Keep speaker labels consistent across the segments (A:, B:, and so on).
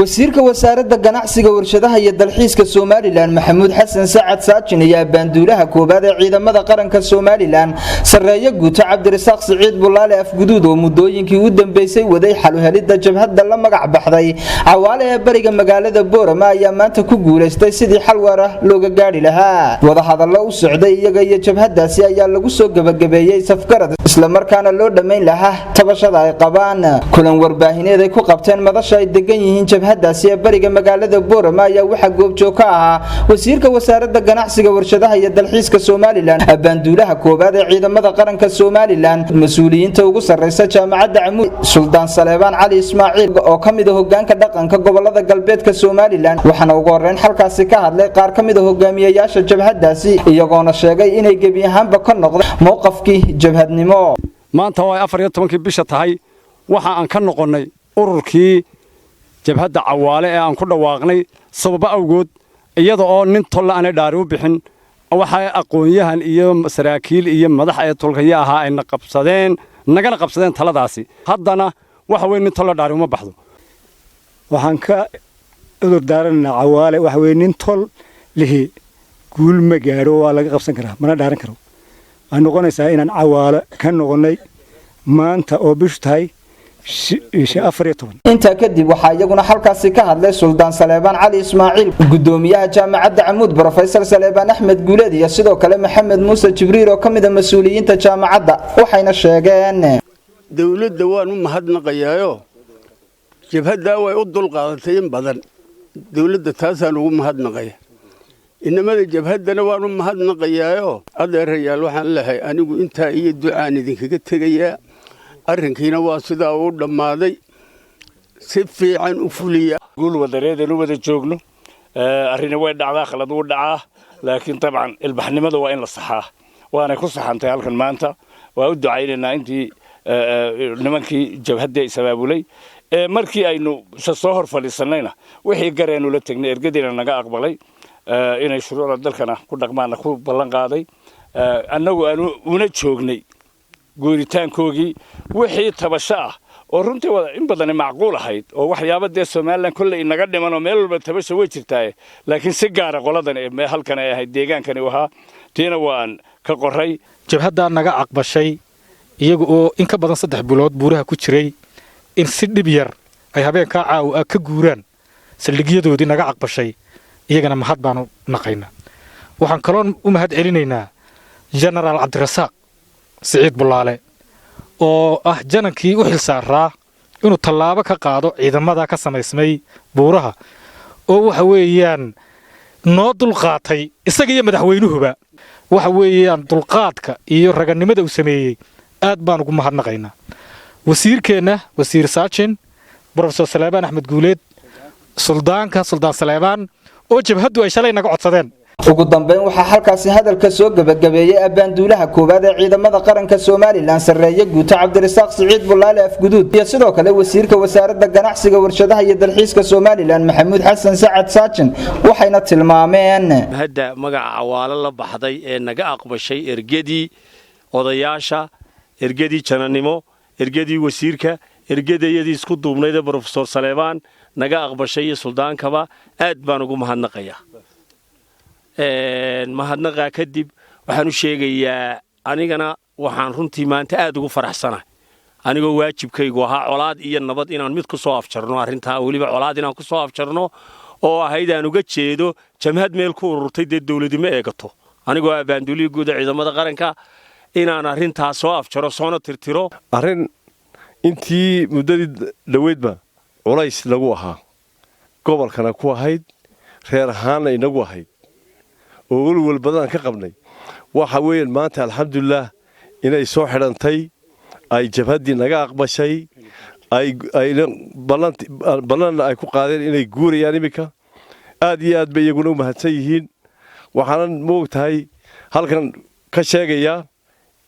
A: wasiirka wasaaradda ganacsiga warshadaha iyo dalxiiska Soomaaliland Maxamuud Xasan Saacad Saajin ayaa baanduulaha koobaad ee ciidamada qaranka Soomaaliland sareeyo guuta Cabdirasaaq Siciid Bulaale afguduud oo muddooyinkii u dambeysay waday xal u helidda jabhadda la magac baxday Cawaale ee bariga magaalada Boorama ayaa maanta ku guuleystay sidii xal waara looga gaari lahaa wada hadallo u socday iyaga iyo jabhaddaasi ayaa lagu soo gabagabeeyay safgarad isla markaana loo dhameyn lahaa tabashada ay qabaan kulan warbaahineed ay ku qabteen madasha ay degan yihiin jabhaddaasi ee bariga magaalada Boorama ayaa waxa goobjoog ka ahaa wasiirka wasaaradda ganacsiga warshadaha iyo dalxiiska Soomaaliland baanduulaha koobaad ee ciidamada qaranka Soomaaliland mas'uuliyiinta ugu sareysa jaamacadda Camuud Suldaan Saleebaan Cali Ismaaciil oo kamid ah hoggaanka dhaqanka gobolada galbeedka Soomaaliland waxaana ugu horeyn halkaasi ka hadlay qaar kamid ah hogaamiyayaasha jabhaddaasi iyagoona sheegay inay gebi ahaanba ka noqdeen mowqafkii jabhadnimo
B: maanta waa 14 bisha tahay waxa aan ka noqonay ururkii jabhadda Cawaale ee aan ku dhawaaqnay sabab awgood iyada oo nin tolla aan dhaari u bixin waxa aqoonyahan iyo saraakiil iyo madax ay tolkaya ahaa ay nagana qabsadeen taladaasi haddana waxa weyn nin tolla dhaari uma baxdo
C: waxaan ka udur daaranaa Cawaale waxa weyn nin tol lihi guul ma gaaro waa laga qabsan karaa mana dhaaran karo aan noqonaysaa inaan Cawaale ka noqonay maanta oo bishu tahay
A: inta kadib waxa iyaguna halkaasi ka hadlay Suldaan Saleebaan Cali Ismaaciil gudoomiyaha jaamacadda Camuud Professor Saleebaan Axmed Guuleed iyo sidoo kale Maxamed Muuse Jibriil oo kamid ah mas'uuliyiinta jaamacadda waxayna sheegeen
D: dawladda waan u mahadnaqayaa jabhadda way u dulqaadatay in badan dawladda taasaan ugu mahadnaqayaa inamada jabhaddana waan u mahadnaqayaa adeerayaal waxaan leeyahay anigu inta iyo ducaan idinkaga tagayaa arrinkiina waa sidaa uu dhamaaday si fiican u fuliya
E: guul wadareedana wada joogno arrin way dhacdaa khalad uu dhacaa laakiin tabcan ilbaxnimada waa in la saxaa waana ku saxantay halkan maanta waa u ducaynaynaa intii nimankii jabhadda sabaabulay markii aynu soo hor fadhiisanayna wixii gareenu la tagnay ergadina naga aqbalay inay shuruucda dalkana ku dhaqmaana ku ballan qaaday annagu aanu una joognay guuritaankoogii wixii tabasho ah oo runtii wada in badan macquul ahayd oo waxyaabada Soomaaliland kulli inaga dhiman oo meel walba tabasho way jirtaa laakiin si gaar ah qoladan ee halkan ay ahayd deegaankani waxa tiina waan ka qoray
F: jabhadda naga aqbashay iyagu oo in ka badan 3 bilood buuraha ku jiray in si dhib yar ay habeenka caaw ka guuraan saldhigyadoodii naga aqbashay iyagana mahad baanu naqaynaa waxaan kaloon u mahad celinaynaa General Cabdirasaaq Siciid Bulaale oo ah janankii u xilsaaraa inuu tallaabo ka qaado ciidamada ka samaysmay buuraha oo waxa weeyaan noo dulqaatay isaga iyo madaxweynuhuba waxa weeyaan dulqaadka iyo raganimada uu sameeyay aad baan ugu mahadnaqaynaa wasiirkeena wasiir Saajin Professor Saleebaan Axmed Guuleed Suldaan Saleebaan oo jabhaddu ay shalay naga codsadeen
A: ugu dambeyn waxa halkaasi hadalka soo gabagabeeyay baanduulaha koobaad ee ciidamada qaranka Soomaaliland sareeyo guuta Cabdirasaaq Siciid Bulaale afguduud iyo sidoo kale wasiirka wasaaradda ganacsiga warshadaha iyo dalxiiska Soomaaliland Maxamuud Xasan Saacad Saajin waxayna tilmaameen
G: hadda magaca Cawaale la baxday ee naga aqbashay ergadii odayaasha ergadii jananimo ergadii wasiirka ergadayadii isku duubnayd Professor Saleebaan naga aqbashay iyo Suldaankaba aad baan ugu mahadnaqayaa mahadnaqa kadib waxaan u sheegayaa anigana waxaan runtii maanta aad ugu faraxsanahay anigoo waajibkaygu ahaa colaad iyo nabad inaan mid ku soo afjarno arrinta waliba colaad inaan ku soo afjarno oo ahayd aan uga jeedo jamhad meel ku ururtay dawladnimo eegato anigoo baanduuliga guud ciidamada qaranka inaan arrintaas soo afjaro soona tirtiro
H: arrin intii muddadii dhaweydba culays lagu ahaa gobolkana ku ahayd reer ahaanna inagu ahayd oo walwal badan ka qabnay waxa weeyaan maanta alxamdulillah inay soo xidhantay ay jabhadii naga aqbashay ay ballan ay ku qaadeen inay guurayaan imika aad iyo aad bay iyaguna u mahadsan yihiin waxaan moogtahay halkan ka sheegayaa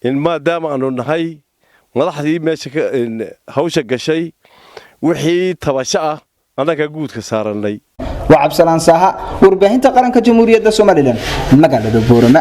H: in maadaama aanu nahay madaxdii meesha hawsha gashay wixii tabasho ah annaga guudka saaranay
A: وعبد السلام ساها ورباهنتا قرنك جمهورية Soomaaliland magaalada Boorama